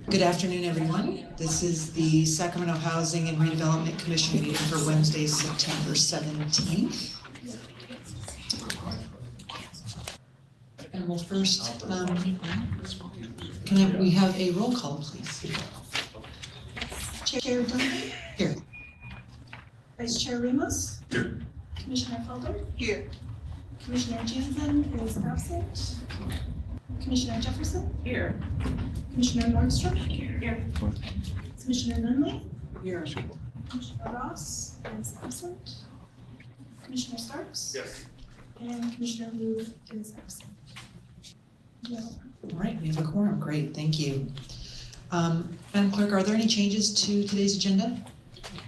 Good afternoon, everyone. This is the Sacramento Housing and Redevelopment Commission meeting for Wednesday, September 17th. And we'll first, we have a roll call, please? Chair Duncan? Here. Vice Chair Ramos? Here. Commissioner Felder? Here. Commissioner Jansen is absent. Commissioner Jefferson? Here. Commissioner Nordstrom? Here. Commissioner Nunley? Here. Commissioner Ross is absent. Commissioner Starks? Yes. And Commissioner Liu is absent. Yeah. All right, we have a quorum. Great, thank you. Madam Clerk, are there any changes to today's agenda?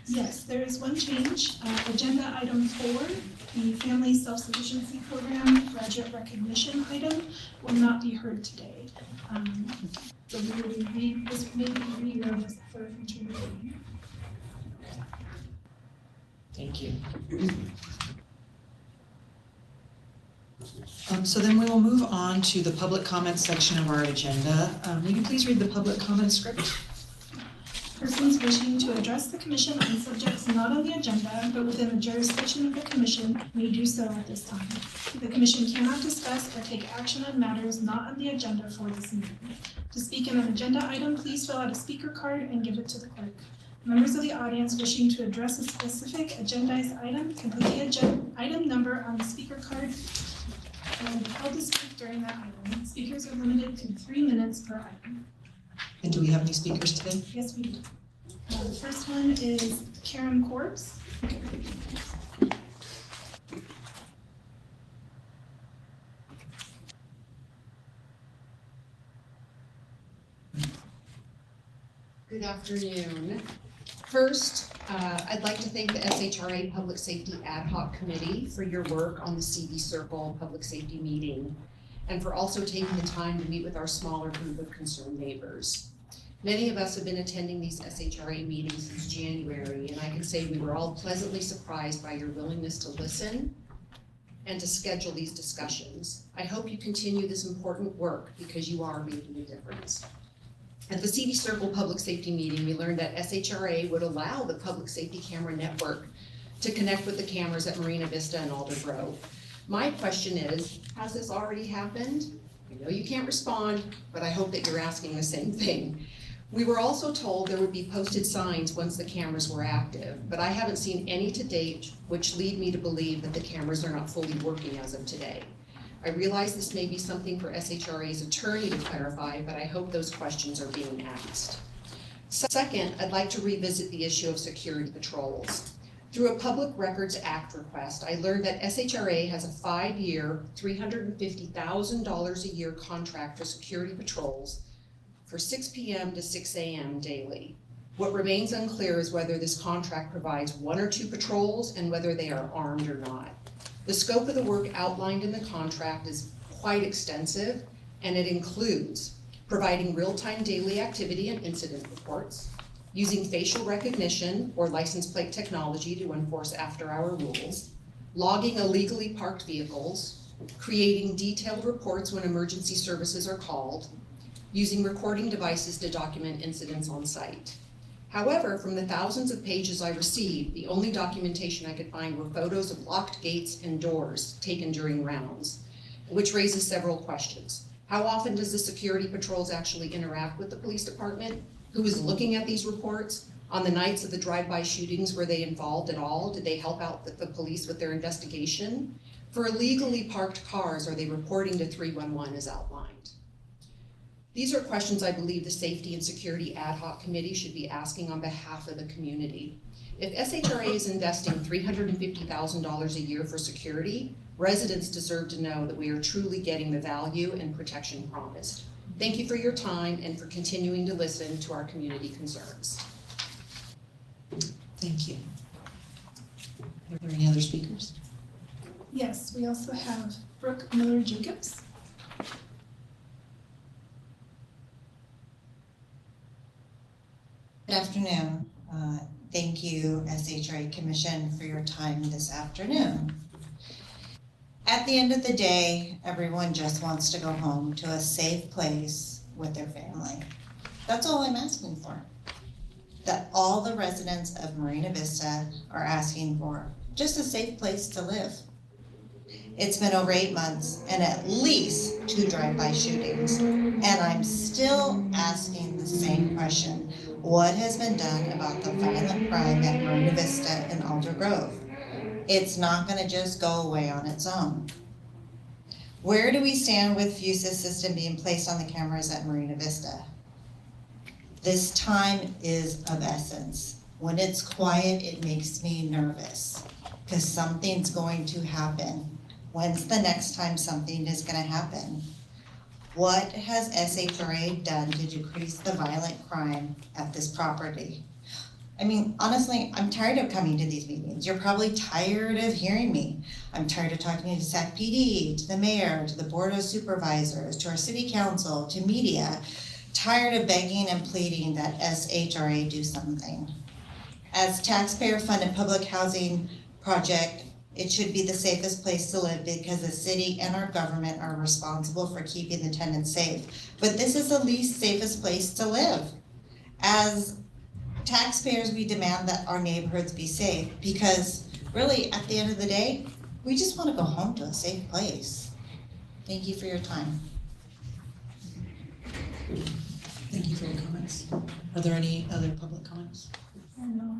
Yes, there is one change. Agenda item 4, the Family Self-Sufficiency Program Graduate Recognition item will not be heard today. So we will this may be reused for a future meeting. Thank you. So then we will move on to the public comment section of our agenda. Will you please read the public comment script? Persons wishing to address the Commission on subjects not on the agenda but within the jurisdiction of the Commission may do so at this time. The Commission cannot discuss or take action on matters not on the agenda for this meeting. To speak in an agenda item, please fill out a speaker card and give it to the clerk. Members of the audience wishing to address a specific agendized item can put the item number on the speaker card and be held to speak during that item. Speakers are limited to 3 minutes per item. And do we have any speakers today? Yes, we do. The first one is Karen Corbs. Good afternoon. First, I'd like to thank the SHRA Public Safety Ad Hoc Committee for your work on the CV Circle Public Safety Meeting and for also taking the time to meet with our smaller group of concerned neighbors. Many of us have been attending these SHRA meetings since January, and I can say we were all pleasantly surprised by your willingness to listen and to schedule these discussions. I hope you continue this important work because you are making a difference. At the CV Circle Public Safety Meeting, we learned that SHRA would allow the Public Safety Camera Network to connect with the cameras at Marina Vista and Alder Grove. My question is, has this already happened? I know you can't respond, but I hope that you're asking the same thing. We were also told there would be posted signs once the cameras were active, but I haven't seen any to date, which lead me to believe that the cameras are not fully working as of today. I realize this may be something for SHRA's attorney to clarify, but I hope those questions are being asked. Second, I'd like to revisit the issue of security patrols. Through a Public Records Act request, I learned that SHRA has a 5-year, $350,000 a year contract for security patrols for 6 p.m. to 6 a.m. daily. What remains unclear is whether this contract provides 1 or 2 patrols and whether they are armed or not. The scope of the work outlined in the contract is quite extensive, and it includes providing real-time daily activity and incident reports, using facial recognition or license plate technology to enforce after-hour rules, logging illegally parked vehicles, creating detailed reports when emergency services are called, using recording devices to document incidents on site. However, from the thousands of pages I received, the only documentation I could find were photos of locked gates and doors taken during rounds, which raises several questions. How often does the security patrols actually interact with the police department? Who is looking at these reports? On the nights of the drive-by shootings, were they involved at all? Did they help out the police with their investigation? For illegally parked cars, are they reporting to 311 as outlined? These are questions I believe the Safety and Security Ad Hoc Committee should be asking on behalf of the community. If SHRA is investing $350,000 a year for security, residents deserve to know that we are truly getting the value and protection promised. Thank you for your time and for continuing to listen to our community concerns. Thank you. Are there any other speakers? Yes, we also have Brooke Miller-Jacobs. Good afternoon. Thank you, SHRA Commission, for your time this afternoon. At the end of the day, everyone just wants to go home to a safe place with their family. That's all I'm asking for. That all the residents of Marina Vista are asking for, just a safe place to live. It's been over 8 months and at least 2 drive-by shootings. And I'm still asking the same question. What has been done about the violent crime at Marina Vista and Alder Grove? It's not gonna just go away on its own. Where do we stand with FUSA system being placed on the cameras at Marina Vista? This time is of essence. When it's quiet, it makes me nervous because something's going to happen. When's the next time something is gonna happen? What has SHRA done to decrease the violent crime at this property? I mean, honestly, I'm tired of coming to these meetings. You're probably tired of hearing me. I'm tired of talking to SAC PD, to the mayor, to the board of supervisors, to our city council, to media. Tired of begging and pleading that SHRA do something. As taxpayer-funded public housing project, it should be the safest place to live because the city and our government are responsible for keeping the tenants safe. But this is the least safest place to live. As taxpayers, we demand that our neighborhoods be safe because really, at the end of the day, we just want to go home to a safe place. Thank you for your time. Thank you for your comments. Are there any other public comments? No.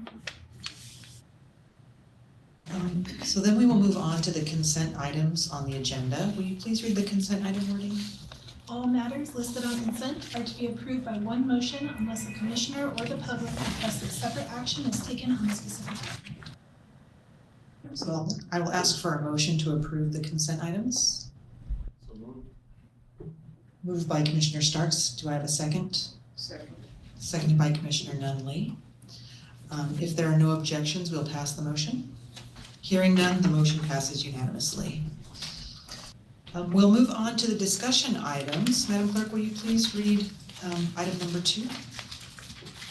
So then we will move on to the consent items on the agenda. Will you please read the consent item wording? All matters listed on consent are to be approved by one motion unless the commissioner or the public requests that separate action is taken on a specific item. So I will ask for a motion to approve the consent items. So moved. Moved by Commissioner Starks. Do I have a second? Second. Seconded by Commissioner Nunley. If there are no objections, we'll pass the motion. Hearing none, the motion passes unanimously. We'll move on to the discussion items. Madam Clerk, will you please read item number 2?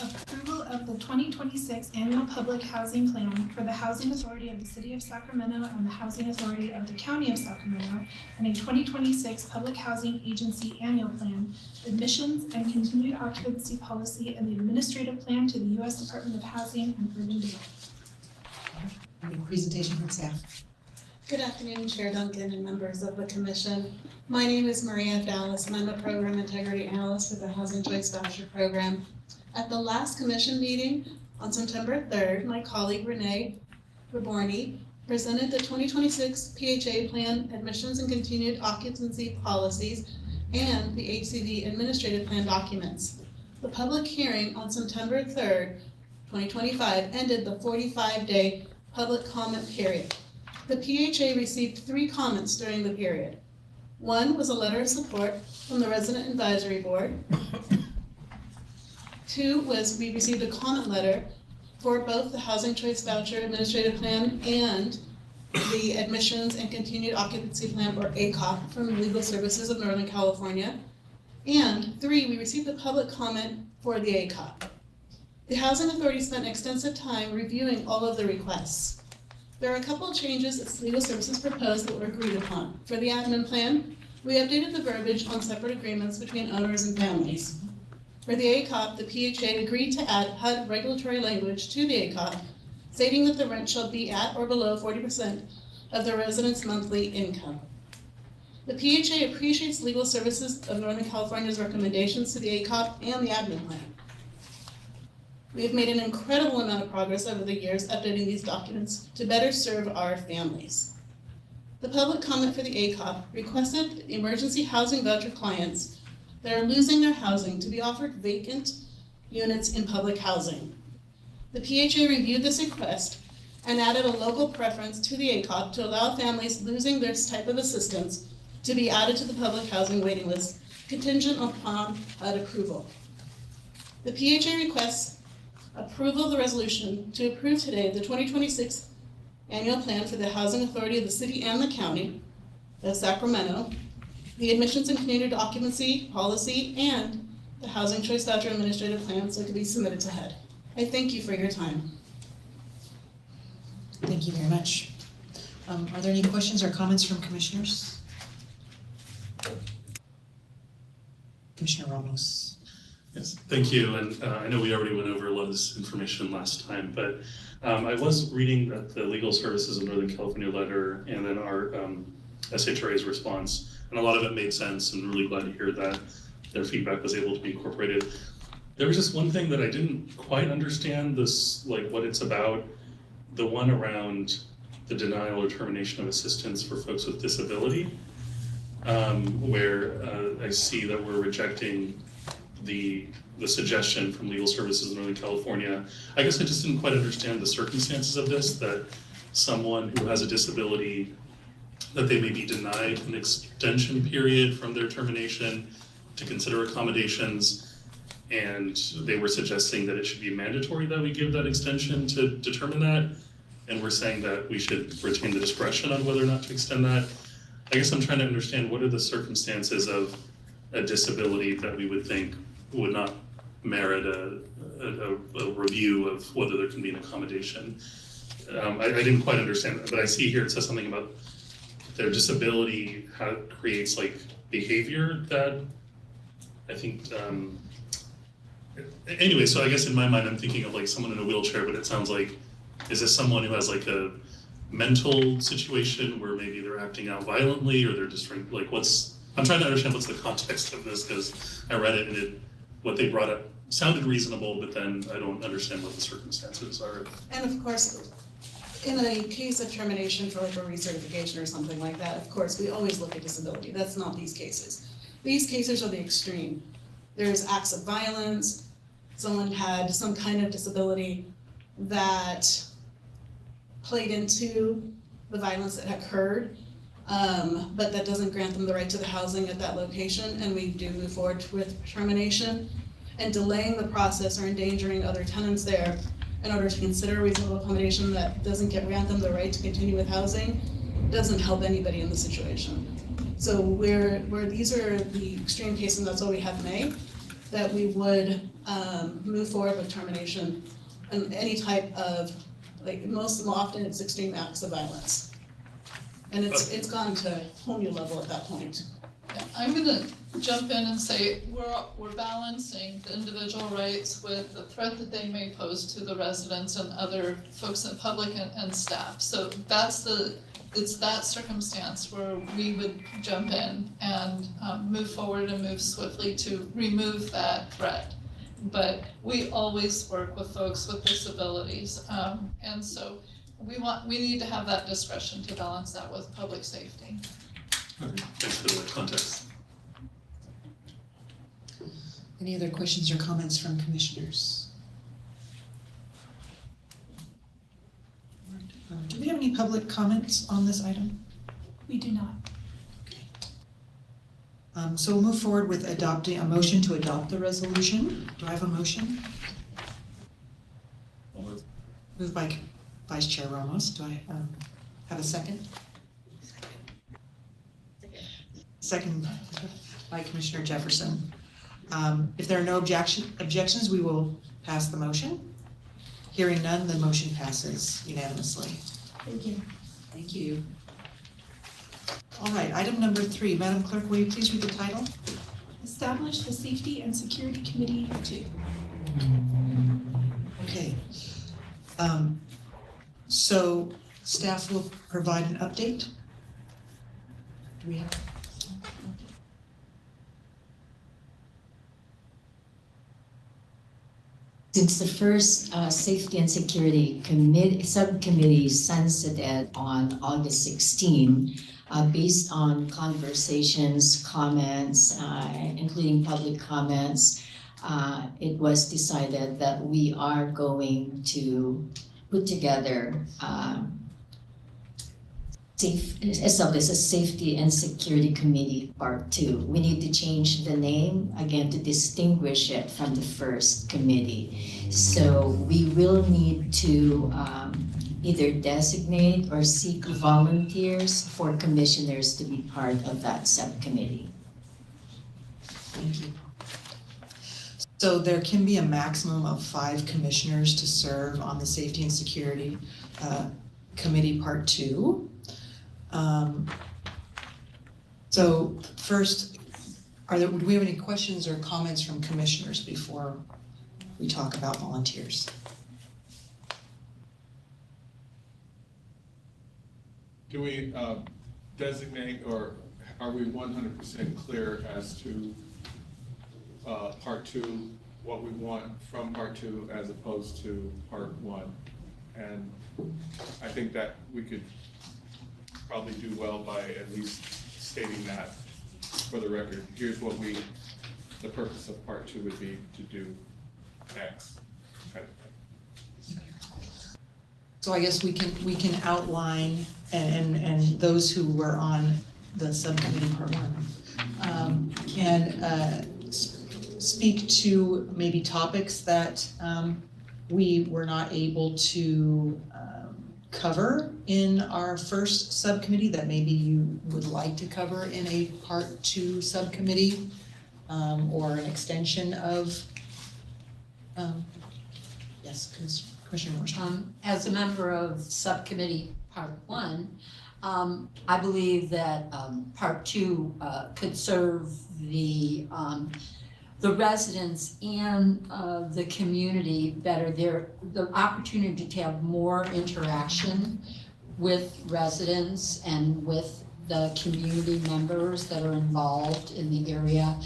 Approval of the 2026 Annual Public Housing Plan for the Housing Authority of the City of Sacramento and the Housing Authority of the County of Sacramento, and a 2026 Public Housing Agency Annual Plan, admissions and continued occupancy policy, and the administrative plan to the U.S. Department of Housing and Urban Development. Any presentation from staff? Good afternoon, Chair Duncan and members of the Commission. My name is Maria Dallas, and I'm a Program Integrity Analyst with the Housing Choice Voucher Program. At the last Commission meeting on September 3rd, my colleague Renee Raborni presented the 2026 PHA Plan, Admissions and Continued Occupancy Policies, and the HCD Administrative Plan documents. The public hearing on September 3rd, 2025 ended the 45-day public comment period. The PHA received 3 comments during the period. One was a letter of support from the Resident Advisory Board. 2 was we received a comment letter for both the Housing Choice Voucher Administrative Plan and the Admissions and Continued Occupancy Plan, or ACOP, from Legal Services of Northern California. And 3, we received a public comment for the ACOP. The Housing Authority spent extensive time reviewing all of the requests. There are a couple of changes that Legal Services proposed that were agreed upon. For the admin plan, we updated the verbiage on separate agreements between owners and families. For the ACOP, the PHA agreed to add HUD regulatory language to the ACOP, stating that the rent shall be at or below 40% of the resident's monthly income. The PHA appreciates Legal Services of Northern California's recommendations to the ACOP and the admin plan. We have made an incredible amount of progress over the years updating these documents to better serve our families. The public comment for the ACOP requested emergency housing voucher clients that are losing their housing to be offered vacant units in public housing. The PHA reviewed this request and added a local preference to the ACOP to allow families losing this type of assistance to be added to the public housing waiting list, contingent upon HUD approval. The PHA requests approval of the resolution to approve today the 2026 annual plan for the Housing Authority of the City and the County of Sacramento, the Admissions and Continued Occupancy Policy, and the Housing Choice Voucher Administrative Plan, so it can be submitted to HUD. I thank you for your time. Thank you very much. Are there any questions or comments from commissioners? Commissioner Ramos. Yes, thank you. And I know we already went over a lot of this information last time, but I was reading that the Legal Services of Northern California letter and then our SHRA's response, and a lot of it made sense, and really glad to hear that their feedback was able to be incorporated. There was just one thing that I didn't quite understand, this, like what it's about, the one around the denial or termination of assistance for folks with disability, where I see that we're rejecting the suggestion from Legal Services in Northern California. I guess I just didn't quite understand the circumstances of this, that someone who has a disability, that they may be denied an extension period from their termination to consider accommodations, and they were suggesting that it should be mandatory that we give that extension to determine that, and we're saying that we should retain the discretion on whether or not to extend that. I guess I'm trying to understand what are the circumstances of a disability that we would think would not merit a review of whether there can be an accommodation. I didn't quite understand that, but I see here it says something about their disability creates like behavior that I think, anyway, so I guess in my mind I'm thinking of like someone in a wheelchair, but it sounds like, is this someone who has like a mental situation where maybe they're acting out violently, or they're just like I'm trying to understand what's the context of this, because I read it and what they brought up sounded reasonable, but then I don't understand what the circumstances are. And of course, in a case of termination for like a recertification or something like that, of course, we always look at disability. That's not these cases. These cases are the extreme. There's acts of violence, someone had some kind of disability that played into the violence that occurred, but that doesn't grant them the right to the housing at that location, and we do move forward with termination. And delaying the process or endangering other tenants there in order to consider a reasonable accommodation that doesn't grant them the right to continue with housing doesn't help anybody in the situation. So where these are the extreme cases, that's all we have made, that we would move forward with termination and any type of, like most often it's extreme acts of violence. And it's gone to a whole new level at that point. Yeah, I'm gonna jump in and say we're balancing the individual rights with the threat that they may pose to the residents and other folks in public and staff. So it's that circumstance where we would jump in and move forward and move swiftly to remove that threat. But we always work with folks with disabilities, and so we need to have that discretion to balance that with public safety. Okay, thanks for the context. Any other questions or comments from commissioners? Do we have any public comments on this item? We do not. So we'll move forward with adopting a motion to adopt the resolution. Do I have a motion? Moved by Vice Chair Ramos. Do I have a second? Second by Commissioner Jefferson. If there are no objections, we will pass the motion. Hearing none, the motion passes unanimously. Thank you. Thank you. All right, item number 3. Madam Clerk, will you please read the title? Establish the Safety and Security Committee 2. Okay. So staff will provide an update. Do we have? Since the first Safety and Security Subcommittee sunsetted on August 16, based on conversations, comments, including public comments, it was decided that we are going to put together establish a Safety and Security Committee Part 2. We need to change the name again to distinguish it from the first committee. So we will need to either designate or seek volunteers for commissioners to be part of that subcommittee. Thank you. So there can be a maximum of 5 commissioners to serve on the Safety and Security Committee Part 2. So first, do we have any questions or comments from commissioners before we talk about volunteers? Do we designate, or are we 100% clear as to part two, what we want from part two as opposed to part one? And I think that we could probably do well by at least stating that for the record. Here's what the purpose of part two would be to do X kind of thing. So I guess we can outline, and those who were on the subcommittee part one can speak to maybe topics that we were not able to cover in our first subcommittee that maybe you would like to cover in a part two subcommittee, or an extension of, yes, Commissioner Morrison. As a member of subcommittee part one, I believe that part two could serve the residents and the community better. The opportunity to have more interaction with residents and with the community members that are involved in the area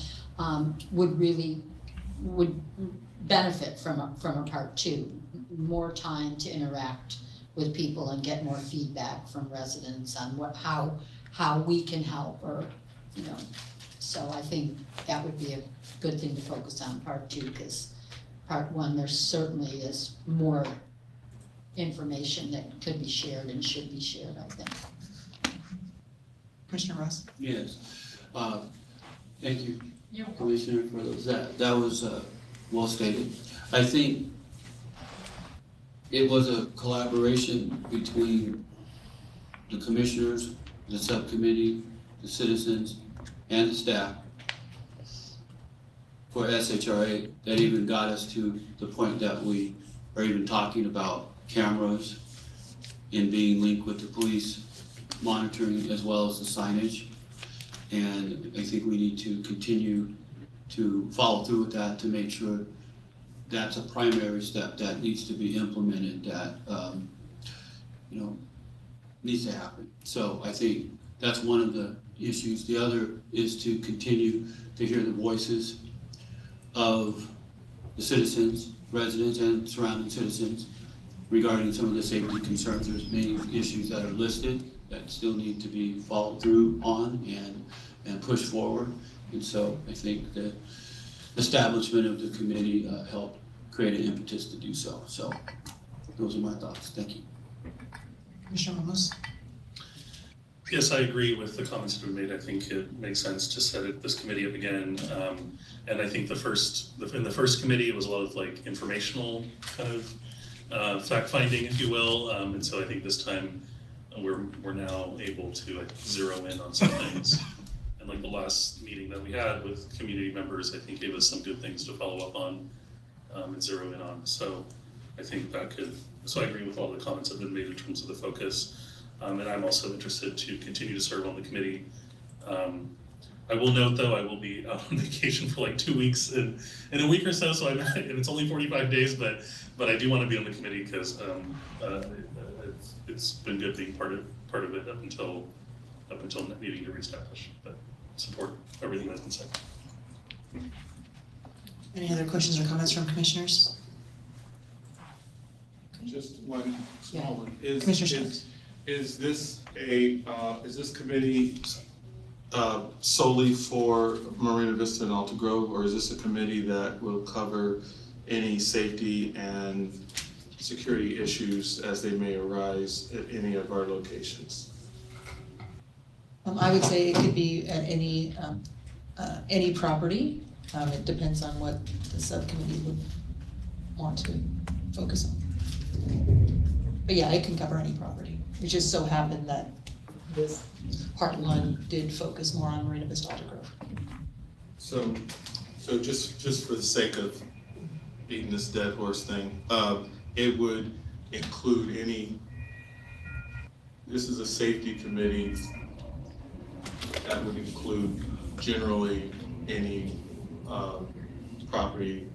would benefit from a part two. More time to interact with people and get more feedback from residents on how we can help, or so I think that would be a good thing to focus on part two, because part one, there certainly is more information that could be shared and should be shared, I think. Commissioner Ross? Yes, thank you, Commissioner, for those. That was well stated. I think it was a collaboration between the commissioners, the subcommittee, the citizens, and the staff for SHRA that even got us to the point that we are even talking about cameras and being linked with the police monitoring as well as the signage. And I think we need to continue to follow through with that to make sure that's a primary step that needs to be implemented, that needs to happen. So I think that's one of the issues. The other is to continue to hear the voices of the citizens, residents, and surrounding citizens regarding some of the safety concerns. There's many issues that are listed that still need to be followed through on and pushed forward. And so I think the establishment of the committee helped create an impetus to do so. So those are my thoughts. Thank you. Commissioner Ramos? Yes, I agree with the comments that were made. I think it makes sense to set this committee up again. And I think in the first committee, it was a lot of like informational kind of fact finding, if you will. And so I think this time we're now able to zero in on some things. And like the last meeting that we had with community members, I think gave us some good things to follow up on and zero in on. So I think so I agree with all the comments that have been made in terms of the focus. And I'm also interested to continue to serve on the committee. I will note though, I will be on vacation for like 2 weeks in a week or so, and it's only 45 days, but I do want to be on the committee because it's been good being part of it up until needing to reestablish, but support everything that's been said. Any other questions or comments from commissioners? Just one small one. Commissioner Is this committee solely for Marina Vista and Alta Grove, or is this a committee that will cover any safety and security issues as they may arise at any of our locations? I would say it could be at any property. It depends on what the subcommittee would want to focus on. But yeah, it can cover any property. It just so happened that this part one did focus more on Marina Vista Alta Grove. So just for the sake of beating this dead horse thing, it would include any this is a safety committee that would include generally any property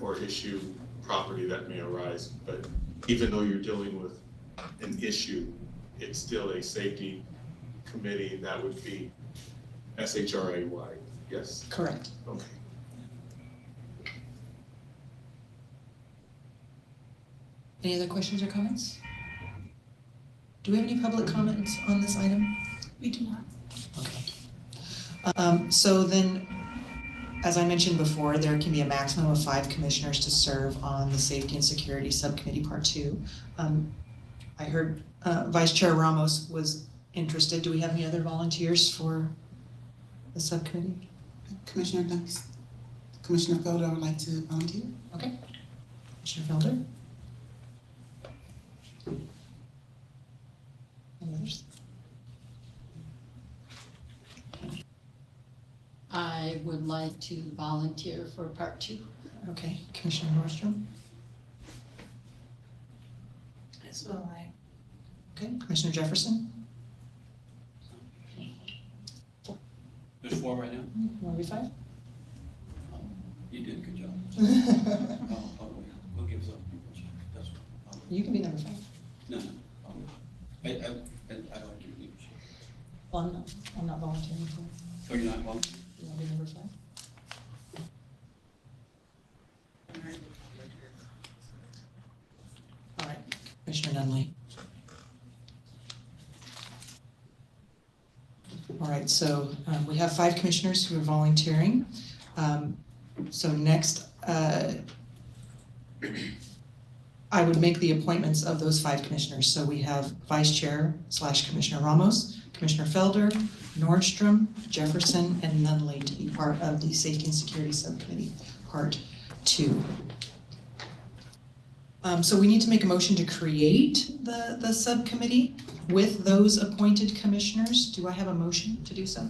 or issue property that may arise. But even though you're dealing with an issue, it's still a safety committee that would be SHRA wide. Yes. Correct. Okay. Any other questions or comments? Do we have any public comments on this item? We do not. Okay. So then, as I mentioned before, there can be a maximum of 5 commissioners to serve on the Safety and Security Subcommittee Part 2. I heard Vice Chair Ramos was interested. Do we have any other volunteers for the subcommittee? Commissioner Dunks, Commissioner Felder would like to volunteer. Okay. Commissioner Felder? Any others? I would like to volunteer for part 2. Okay, Commissioner Nordstrom? As will I. Okay, Commissioner Jefferson? There's 4 right now? You want to be 5? You did a good job. We'll give some. That's what. You can be number 5. No. I don't do leadership. Well, I'm not volunteering for. Oh, you're not volunteering? You want to be number 5? All right, Commissioner Nunley. All right, so we have 5 commissioners who are volunteering. So next, I would make the appointments of those 5 commissioners. So we have Vice Chair / Commissioner Ramos, Commissioner Felder, Nordstrom, Jefferson, and Nunley to be part of the Safety and Security Subcommittee, Part 2. So we need to make a motion to create the subcommittee with those appointed commissioners. Do I have a motion to do so?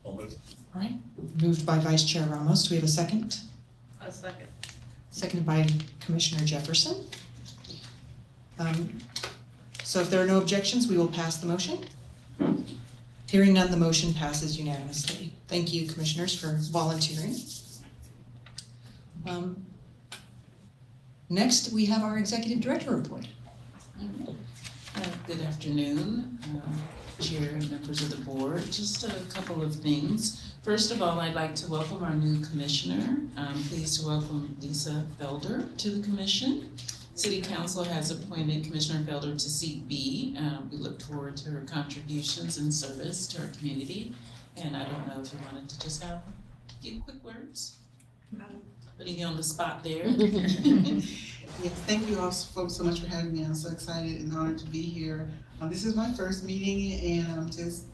All right, moved by Vice Chair Ramos. Do we have a second? A second. Seconded by Commissioner Jefferson. So if there are no objections, we will pass the motion. Hearing none, the motion passes unanimously. Thank you, commissioners, for volunteering. Next, we have our executive director report. Good afternoon, Chair and members of the board. Just a couple of things. First of all, I'd like to welcome our new commissioner. I'm pleased to welcome Lisa Felder to the commission. City Council has appointed Commissioner Felder to seat B. We look forward to her contributions and service to our community. And I don't know if you wanted to just have a few quick words? Putting you on the spot there. Yes, thank you all folks so much for having me. I'm so excited and honored to be here. This is my first meeting and I'm just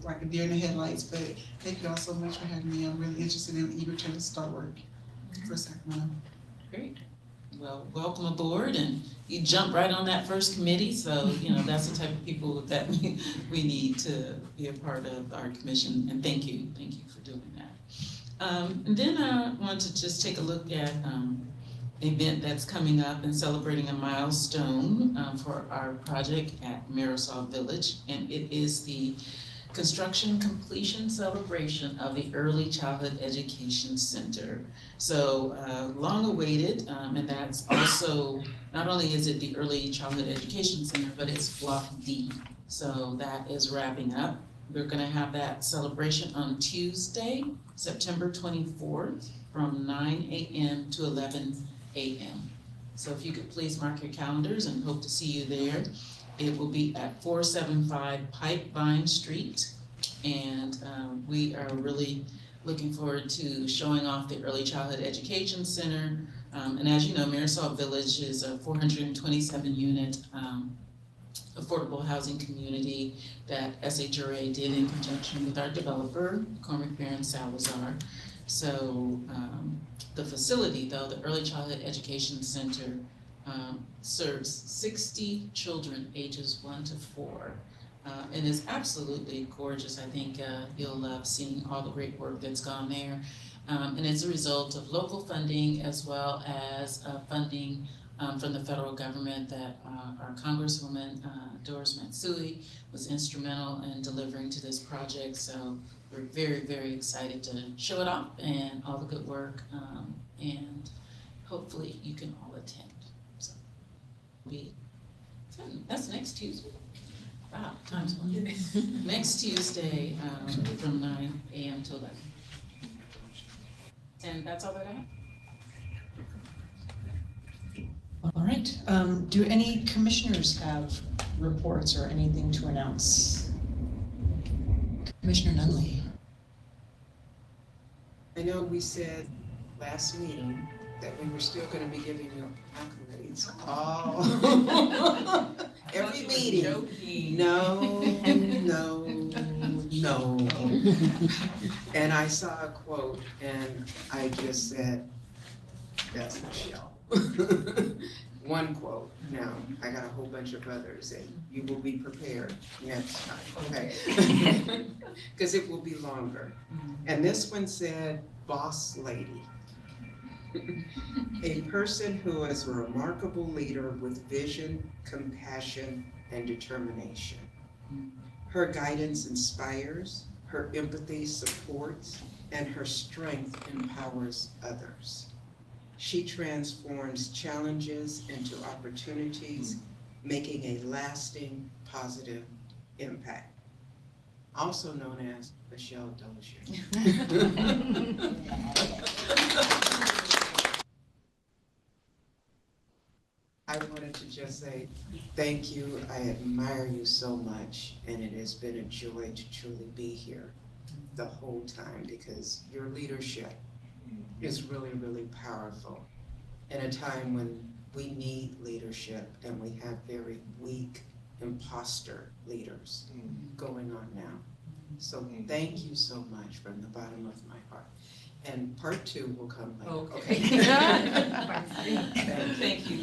like a deer in the headlights, but thank you all so much for having me. I'm really interested and eager to start work for Sacramento. Great. Well, welcome aboard, and you jumped right on that first committee, so that's the type of people that we need to be a part of our commission, and thank you for doing that. And then I want to just take a look at an event that's coming up and celebrating a milestone for our project at Marisol Village, and it is the construction completion celebration of the Early Childhood Education Center. So long awaited, and that's also, not only is it the Early Childhood Education Center, but it's Block D. So that is wrapping up. We're gonna have that celebration on Tuesday, September 24th from 9 a.m. to 11 a.m. So if you could please mark your calendars and hope to see you there. It will be at 475 Pipevine Street, and we are really looking forward to showing off the Early Childhood Education Center. And as you know, Marisol Village is a 427 unit affordable housing community that SHRA did in conjunction with our developer, Cormac Baron Salazar. So the facility, though, the Early Childhood Education Center, serves 60 children ages 1 to 4 and is absolutely gorgeous. I think you'll love seeing all the great work that's gone there. And it's a result of local funding as well as funding from the federal government that our Congresswoman Doris Matsui was instrumental in delivering to this project. So we're very, very excited to show it off and all the good work, and hopefully you can all attend. So that's next Tuesday. Wow, time's going. Next Tuesday from 9 a.m. to 11. And that's all that I have. All right, do any commissioners have reports or anything to announce? Commissioner Nunley. I know we said last meeting that we were still gonna be giving you accolades. Oh. Every meeting. No. And I saw a quote and I just said, that's Michelle. One quote. Now, I got a whole bunch of others and you will be prepared next time, okay? Because it will be longer. And this one said, boss lady. A person who is a remarkable leader with vision, compassion, and determination. Her guidance inspires, her empathy supports, and her strength empowers others. She transforms challenges into opportunities, making a lasting, positive impact. Also known as Michelle Dozier. I wanted to just say thank you. I admire you so much, and it has been a joy to truly be here the whole time because your leadership is really, really powerful in a time when we need leadership and we have very weak imposter leaders going on now. So thank you so much from the bottom of my heart. And part 2 will come later. Okay. Thank you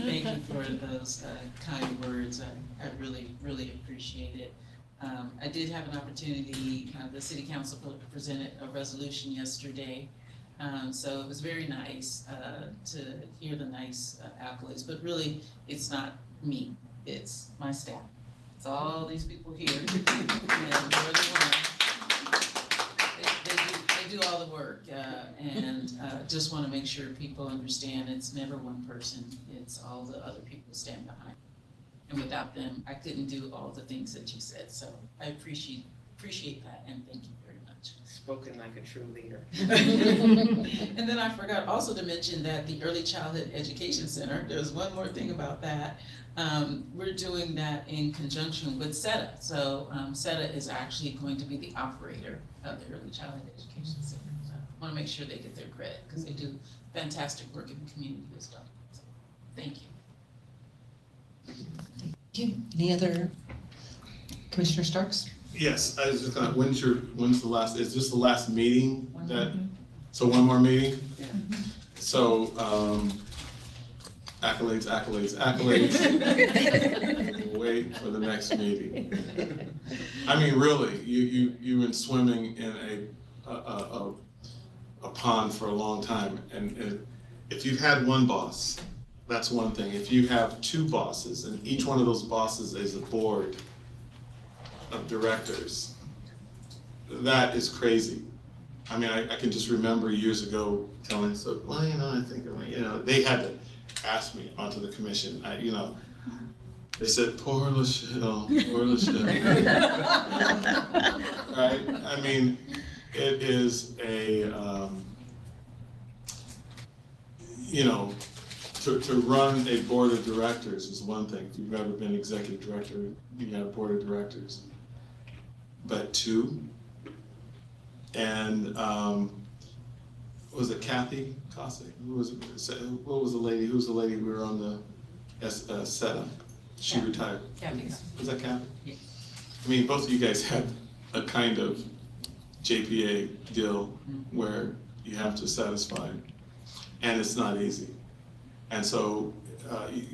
for those kind words. I really, really appreciate it. I did have an opportunity, the City Council presented a resolution yesterday. So it was very nice to hear the nice accolades, but really it's not me, it's my staff. It's all these people here. They do all the work, and just want to make sure people understand it's never one person, it's all the other people who stand behind. And without them, I couldn't do all the things that you said, so I appreciate that, and thank you very much. Spoken like a true leader. And then I forgot also to mention that the Early Childhood Education Center, there's one more thing about that. We're doing that in conjunction with SHRA. So SHRA is actually going to be the operator of the Early Childhood Education Center. So I want to make sure they get their credit because they do fantastic work in the community as well. So, thank you. Thank you. Any other? Commissioner Starks? Yes, I was just gonna, when's the last, is this the last meeting that, so one more meeting? Yeah. So, accolades. Wait for the next meeting. I mean, really, you've been swimming in a pond for a long time, and if you've had one boss, that's one thing. If you have 2 bosses, and each one of those bosses is a board of directors, that is crazy. I mean, I can just remember years ago telling, so, well, I think, they had to ask me onto the commission. They said, poor Lachelle. Right? I mean, it is a, to run a board of directors is one thing. If you've ever been executive director, you got a board of directors. But 2, and was it Kathy Cossack? Who was it? What was the lady? Who's the lady we were on the setup? She retired. Kathy. Was that Kathy? Yeah. I mean, both of you guys had a kind of JPA deal where you have to satisfy, and it's not easy. And so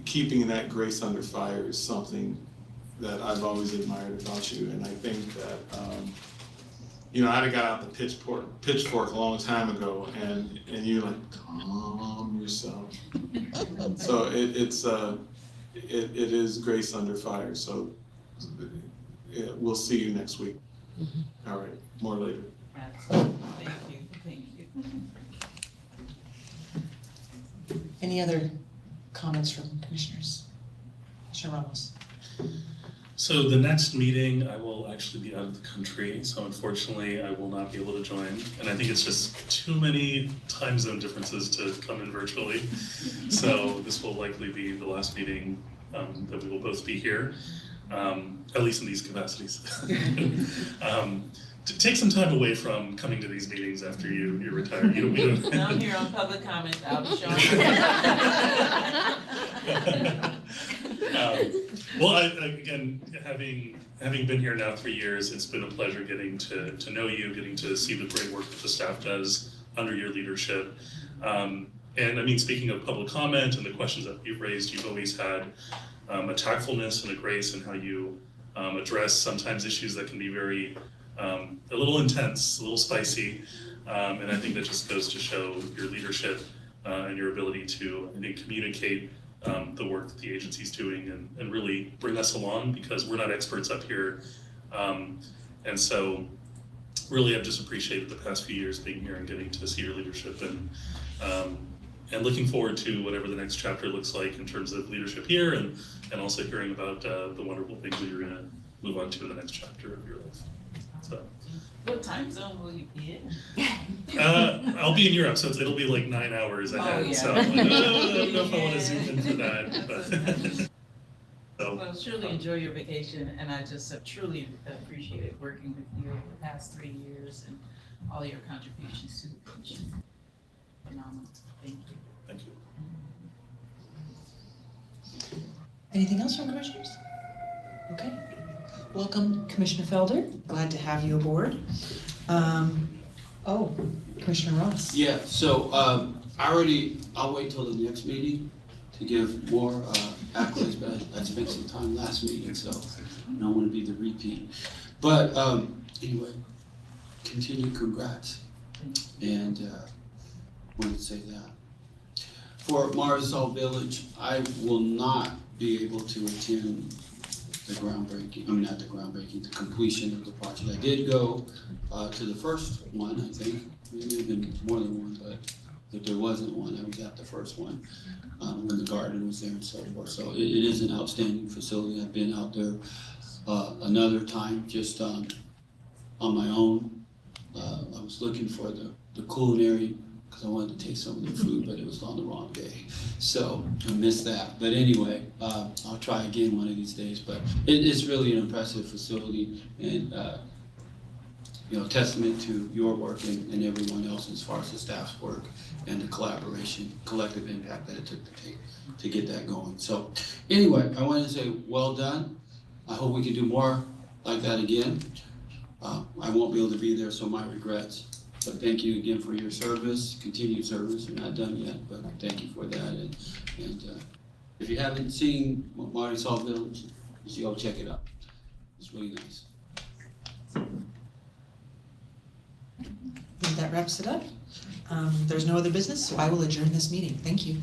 keeping that grace under fire is something that I've always admired about you, and I think that you know, I'd have got out the pitchfork a long time ago, and you're like, calm yourself. So it is grace under fire. So we'll see you next week. All right, more later. Thank you, thank you. Any other comments from commissioners? Commissioner Ramos. So the next meeting, I will actually be out of the country, so unfortunately I will not be able to join. And I think it's just too many time zone differences to come in virtually. So this will likely be the last meeting that we will both be here, at least in these capacities. To take some time away from coming to these meetings after you retire. We don't. Down here on public comment, I'll be showing. Well, again, having been here now 3 years, it's been a pleasure getting to know you, getting to see the great work that the staff does under your leadership. And I mean, speaking of public comment and the questions that you've raised, you've always had a tactfulness and a grace in how you address sometimes issues that can be very a little intense, a little spicy. And I think that just goes to show your leadership and your ability to, I think, communicate the work that the agency's doing and really bring us along, because we're not experts up here. And so really I've just appreciated the past few years being here and getting to see your leadership, and looking forward to whatever the next chapter looks like in terms of leadership here, and also hearing about the wonderful things that you're gonna move on to in the next chapter of your life. So. What time zone will you be in? I'll be in Europe, so it'll be like 9 hours ahead. Yeah. So I'm like, I don't know if I want to zoom in for that. But so, Well, surely enjoy your vacation, and I just have truly appreciated working with you over the past 3 years and all your contributions to the commission. Phenomenal. Thank you. Thank you. Anything else from commissioners? Okay. Welcome, Commissioner Felder. Glad to have you aboard. Commissioner Ross. Yeah, so I'll wait till the next meeting to give more accolades, but I spent some time last meeting, so I don't want to be the repeat. But anyway, continued congrats, and wanted to say that. For Marisol Village, I will not be able to attend the completion of the project. I did go to the first one, I think. There may have been more than one, but if there wasn't one, I was at the first one when the garden was there and so forth. So it is an outstanding facility. I've been out there another time just on my own. I was looking for the culinary, because I wanted to taste some of the food, but it was on the wrong day. So I missed that. But anyway, I'll try again one of these days. But it is really an impressive facility, and testament to your work and everyone else as far as the staff's work and the collaboration, collective impact that it took to get that going. So anyway, I wanted to say well done. I hope we can do more like that again. I won't be able to be there, so my regrets. But thank you again for your service, continued service. You're not done yet, but thank you for that. And if you haven't seen Marisol Village, you should go check it out. It's really nice. That wraps it up. There's no other business, so I will adjourn this meeting. Thank you.